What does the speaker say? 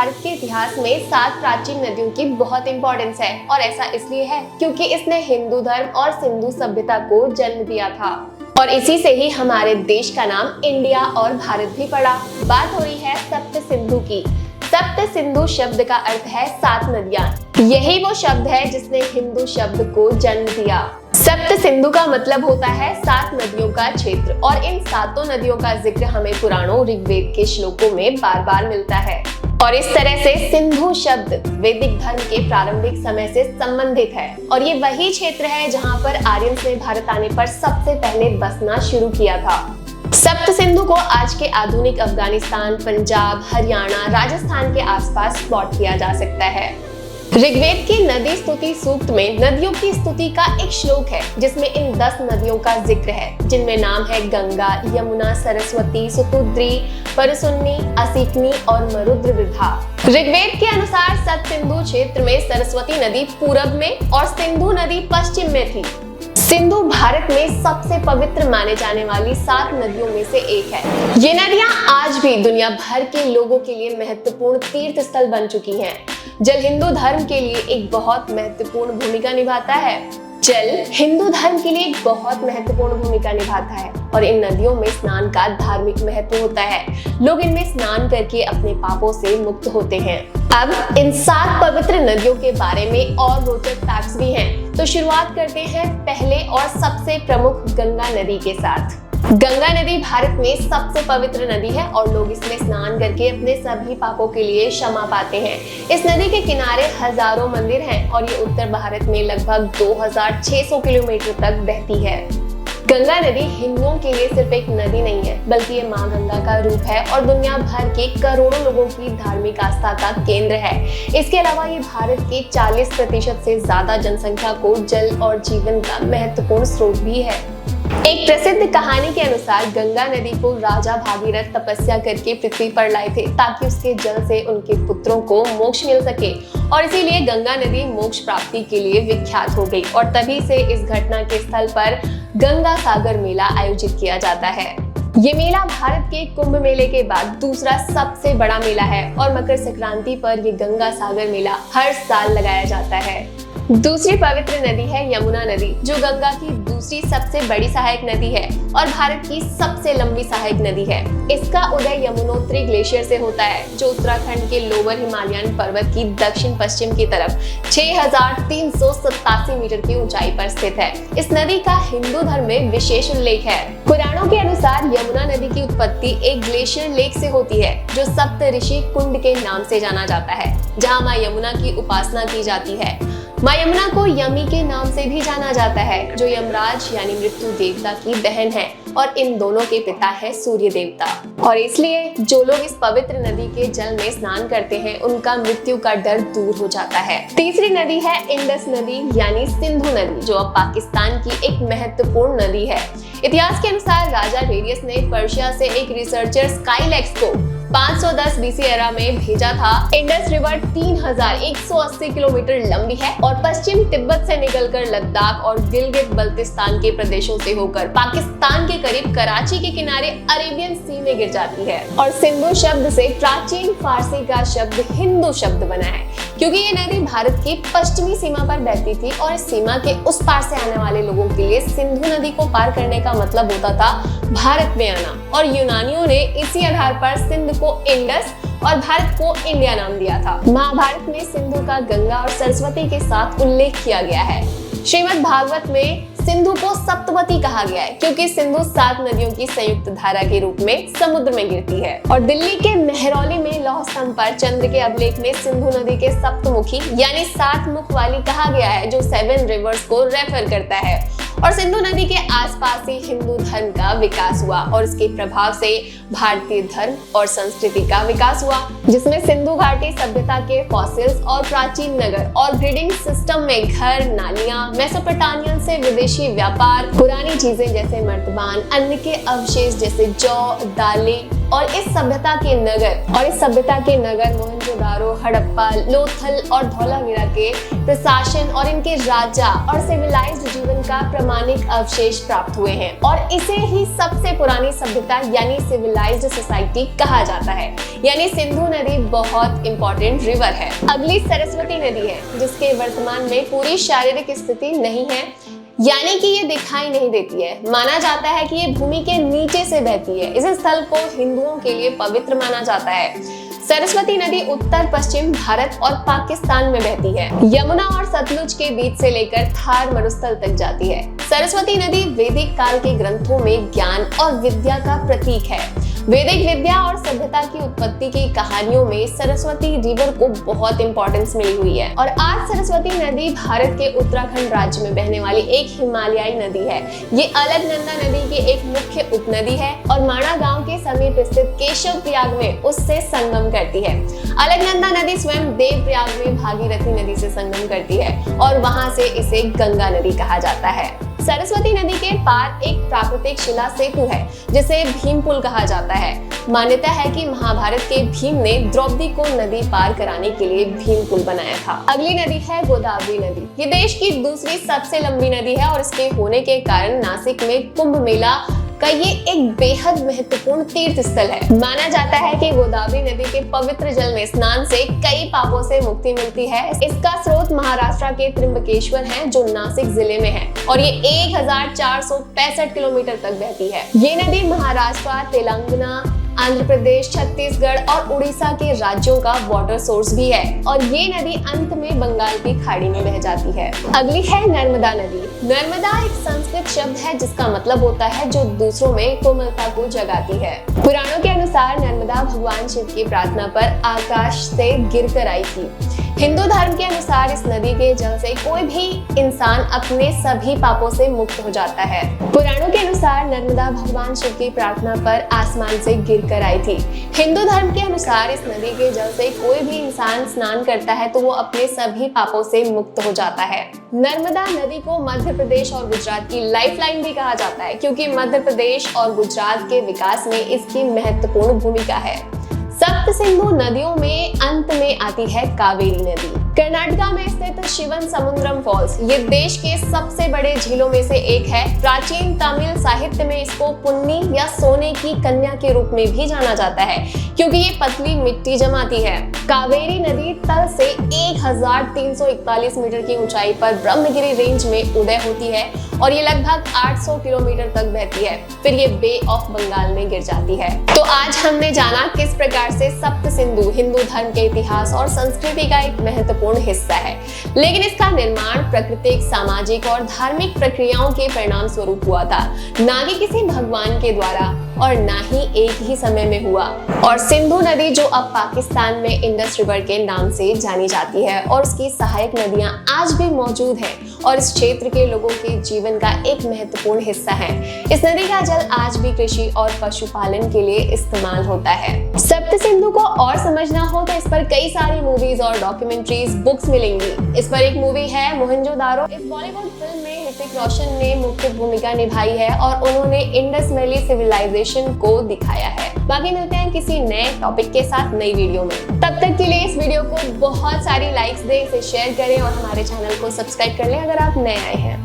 भारत के इतिहास में 7 प्राचीन नदियों की बहुत इंपॉर्टेंस है और ऐसा इसलिए है क्योंकि इसने हिंदू धर्म और सिंधु सभ्यता को जन्म दिया था और इसी से ही हमारे देश का नाम इंडिया और भारत भी पड़ा। बात हो रही है सप्त सिंधु की। सप्त सिंधु शब्द का अर्थ है 7 नदियां। यही वो शब्द है जिसने हिंदू शब्द को जन्म दिया। सप्त सिंधु का मतलब होता है 7 नदियों का क्षेत्र और इन 7 नदियों का जिक्र हमें पुराणों ऋग्वेद के श्लोकों में बार बार मिलता है। और इस तरह से सिंधु शब्द वैदिक धर्म के प्रारंभिक समय से संबंधित है और ये वही क्षेत्र है जहाँ पर आर्यंस ने भारत आने पर सबसे पहले बसना शुरू किया था। सप्त सिंधु को आज के आधुनिक अफगानिस्तान, पंजाब, हरियाणा, राजस्थान के आसपास प्लॉट किया जा सकता है। ऋग्वेद की नदी स्तुति सूक्त में नदियों की स्तुति का एक श्लोक है जिसमें इन 10 नदियों का जिक्र है, जिनमें नाम है गंगा, यमुना, सरस्वती, सुतुद्री, परसुन्नी, असिकनी और मरुद्रवृद्धा। ऋग्वेद के अनुसार सप्त सिंधु क्षेत्र में सरस्वती नदी पूरब में और सिंधु नदी पश्चिम में थी। सिंधु भारत में सबसे पवित्र माने जाने वाली 7 नदियों में से एक है। ये नदियां आज भी दुनिया भर के लोगों के लिए महत्वपूर्ण तीर्थ स्थल बन चुकी हैं। जल हिंदू धर्म के लिए एक बहुत महत्वपूर्ण भूमिका निभाता है। जल हिंदू धर्म के लिए एक बहुत महत्वपूर्ण भूमिका निभाता है और इन नदियों में स्नान का धार्मिक महत्व होता है। लोग इनमें स्नान करके अपने पापों से मुक्त होते हैं। अब इन 7 पवित्र नदियों के बारे में और रोचक फैक्ट्स भी हैं। तो शुरुआत करते हैं पहले और सबसे प्रमुख गंगा नदी के साथ। गंगा नदी भारत में सबसे पवित्र नदी है और लोग इसमें स्नान करके अपने सभी पापों के लिए क्षमा पाते हैं। इस नदी के किनारे हजारों मंदिर हैं और ये उत्तर भारत में लगभग 2600 किलोमीटर तक बहती है। गंगा नदी हिंदुओं के लिए सिर्फ एक नदी नहीं है, बल्कि ये माँ गंगा का रूप है और दुनिया भर के करोड़ों लोगों की धार्मिक आस्था का केंद्र है। इसके अलावा ये भारत के 40% से ज्यादा जनसंख्या को जल और जीवन का महत्वपूर्ण स्रोत भी है। एक प्रसिद्ध कहानी के अनुसार गंगा नदी को राजा भागीरथ तपस्या करके पृथ्वी पर लाए थे ताकि उसके जल से उनके पुत्रों को मोक्ष मिल सके और इसीलिए गंगा नदी मोक्ष प्राप्ति के लिए विख्यात हो गई और तभी से इस घटना के स्थल पर गंगा सागर मेला आयोजित किया जाता है। ये मेला भारत के कुंभ मेले के बाद दूसरा सबसे बड़ा मेला है और मकर संक्रांति पर ये गंगा सागर मेला हर साल लगाया जाता है। दूसरी पवित्र नदी है यमुना नदी, जो गंगा की दूसरी सबसे बड़ी सहायक नदी है और भारत की सबसे लंबी सहायक नदी है। इसका उदय यमुनोत्री ग्लेशियर से होता है, जो उत्तराखंड के लोअर हिमालयन पर्वत की दक्षिण पश्चिम की तरफ 6387 मीटर की ऊंचाई पर स्थित है। इस नदी का हिंदू धर्म में विशेष उल्लेख है। पुराणों के अनुसार यमुना नदी की उत्पत्ति एक ग्लेशियर लेक से होती है, जो सप्त ऋषि कुंड के नाम से जाना जाता है, जहाँ माँ यमुना की उपासना की जाती है। माँ यमुना को यमी के नाम से भी जाना जाता है, जो यमराज यानी मृत्यु देवता की बहन है और इन दोनों के पिता है सूर्य देवता। और इसलिए जो लोग इस पवित्र नदी के जल में स्नान करते हैं उनका मृत्यु का डर दूर हो जाता है। तीसरी नदी है इंडस नदी यानी सिंधु नदी, जो अब पाकिस्तान की एक महत्वपूर्ण नदी है। इतिहास के अनुसार राजा डेरियस ने पर्शिया से एक रिसर्चर स्काईलैक्स को 510 बीसी एरा में भेजा था। इंडस रिवर 3180 किलोमीटर लंबी है और पश्चिम तिब्बत से निकलकर लद्दाख और गिलगित बल्तिस्तान के प्रदेशों से होकर पाकिस्तान के करीब कराची के किनारे अरेबियन सी में गिर जाती है। और सिंधु शब्द से प्राचीन फारसी का शब्द हिंदू शब्द बना है, क्योंकि ये नदी भारत की पश्चिमी सीमा पर बहती थी और इस सीमा के उस पार से आने वाले लोगों के लिए सिंधु नदी को पार करने का मतलब होता था भारत में आना। और यूनानियों ने इसी आधार पर सिंध को इंडस और भारत को इंडिया नाम दिया था। महाभारत में सिंधु का गंगा और सरस्वती के साथ उल्लेख किया गया है। श्रीमद् भागवत में सिंधु को सप्तवती कहा गया है, क्योंकि सिंधु 7 नदियों की संयुक्त धारा के रूप में समुद्र में गिरती है। और दिल्ली के मेहरौली में लौह स्तंभ पर चंद्र के अभिलेख में सिंधु नदी के सप्तमुखी यानी 7 मुख वाली कहा गया है, जो 7 रिवर्स को रेफर करता है। और सिंधु नदी के आसपास ही हिंदू धर्म का विकास हुआ और इसके प्रभाव से भारतीय धर्म और संस्कृति का विकास हुआ, जिसमें सिंधु घाटी सभ्यता के फॉसिल्स और प्राचीन नगर और ग्रिडिंग सिस्टम में घर, नालियां, मेसोपोटामियन से विदेशी व्यापार, पुरानी चीजें जैसे मर्तबान, अन्न के अवशेष जैसे जौ, दालें और इस सभ्यता के नगर मोहनजोदारो, हड़प्पा, लोथल और धौलावीरा के प्रशासन और इनके राजा और सिविलाइज्ड जीवन का प्रमाणिक अवशेष प्राप्त हुए हैं और इसे ही सबसे पुरानी सभ्यता यानी सिविलाइज्ड सोसाइटी कहा जाता है। यानी सिंधु नदी बहुत इंपॉर्टेंट रिवर है। अगली सरस्वती नदी है, जिसके वर्तमान में पूरी शारीरिक स्थिति नहीं है, यानी कि ये दिखाई नहीं देती है। माना जाता है कि ये भूमि के नीचे से बहती है। इस स्थल को हिंदुओं के लिए पवित्र माना जाता है। सरस्वती नदी उत्तर पश्चिम भारत और पाकिस्तान में बहती है। यमुना और सतलुज के बीच से लेकर थार मरुस्थल तक जाती है। सरस्वती नदी वैदिक काल के ग्रंथों में ज्ञान और विद्या का प्रतीक है। वैदिक विद्या और सभ्यता की उत्पत्ति की कहानियों में सरस्वती रिवर को बहुत इंपॉर्टेंस मिली हुई है। और आज सरस्वती नदी भारत के उत्तराखंड राज्य में बहने वाली एक हिमालयी नदी है। ये अलकनंदा नदी की एक मुख्य उपनदी है और माणा गांव के समीप स्थित केशव प्रयाग में उससे संगम करती है। अलकनंदा नदी स्वयं देव प्रयाग में भागीरथी नदी से संगम करती है और वहां से इसे गंगा नदी कहा जाता है। सरस्वती नदी के पार एक प्राकृतिक शिला सेतु है, जिसे भीम पुल कहा जाता है। मान्यता है कि महाभारत के भीम ने द्रौपदी को नदी पार कराने के लिए भीम पुल बनाया था। अगली नदी है गोदावरी नदी। ये देश की दूसरी सबसे लंबी नदी है और इसके होने के कारण नासिक में कुंभ मेला का ये एक बेहद महत्वपूर्ण तीर्थ स्थल है। माना जाता है कि गोदावरी नदी के पवित्र जल में स्नान से कई पापों से मुक्ति मिलती है। इसका स्रोत महाराष्ट्र के त्र्यंबकेश्वर है, जो नासिक जिले में है और ये 1465 किलोमीटर तक बहती है। ये नदी महाराष्ट्र, तेलंगाना, आंध्र प्रदेश, छत्तीसगढ़ और उड़ीसा के राज्यों का वाटर सोर्स भी है और ये नदी अंत में बंगाल की खाड़ी में बह जाती है। अगली है नर्मदा नदी। नर्मदा एक संस्कृत शब्द है जिसका मतलब होता है जो दूसरों में कोमलता को जगाती है। पुराणों के अनुसार नर्मदा भगवान शिव की प्रार्थना पर आकाश से गिरकर आई थी। हिंदू धर्म के अनुसार इस नदी के जल से कोई भी इंसान अपने सभी पापों से मुक्त हो जाता है। पुराणों के अनुसार नर्मदा भगवान शिव की प्रार्थना पर आसमान से गिरकर आई थी। हिंदू धर्म के अनुसार इस नदी के जल से कोई भी इंसान स्नान करता है तो वो अपने सभी पापों से मुक्त हो जाता है। नर्मदा नदी को मध्य प्रदेश और गुजरात की लाइफलाइन भी कहा जाता है, क्योंकि मध्य प्रदेश और गुजरात के विकास में इसकी महत्वपूर्ण भूमिका है। सप्त सिंधु नदियों में अंत में आती है कावेरी नदी। कर्नाटका में स्थित शिवन समुद्रम फॉल्स ये देश के सबसे बड़े झीलों में से एक है। प्राचीन तमिल साहित्य में इसको पुन्नी या सोने की कन्या के रूप में भी जाना जाता है, क्योंकि ये पतली मिट्टी जमाती है। कावेरी नदी तल से 1341 मीटर की ऊंचाई पर ब्रह्मगिरी रेंज में उदय होती है और ये लगभग 800 किलोमीटर तक बहती है, फिर ये बे ऑफ बंगाल में गिर जाती है। तो आज हमने जाना किस प्रकार से सप्त सिंधु हिंदू धर्म के इतिहास और संस्कृति का एक महत्वपूर्ण हिस्सा है, लेकिन इसका निर्माण प्राकृतिक, सामाजिक और धार्मिक प्रक्रियाओं के परिणाम स्वरूप हुआ था, ना कि किसी भगवान के द्वारा और ना ही एक ही समय में हुआ। और सिंधु नदी जो अब पाकिस्तान में इंडस रिवर के नाम से जानी जाती है और उसकी सहायक नदियां आज भी मौजूद हैं और इस क्षेत्र के लोगों के जीवन का एक महत्वपूर्ण हिस्सा है। इस नदी का जल आज भी कृषि और पशुपालन के लिए इस्तेमाल होता है। सप्त सिंधु को और समझना हो तो इस पर कई सारी मूवीज और डॉक्यूमेंट्रीज, बुक्स मिलेंगी। इस पर एक मूवी है मोहनजोदारो। इस बॉलीवुड फिल्म में ऋतिक रोशन ने मुख्य भूमिका निभाई है और उन्होंने इंडस वैली सिविलाइजेशन को दिखाया है। बाकी मिलते हैं किसी नए टॉपिक के साथ नई वीडियो में। तब तक के लिए इस वीडियो को बहुत सारी लाइक्स दें, इसे शेयर करें और हमारे चैनल को सब्सक्राइब कर लें अगर आप नए आए हैं।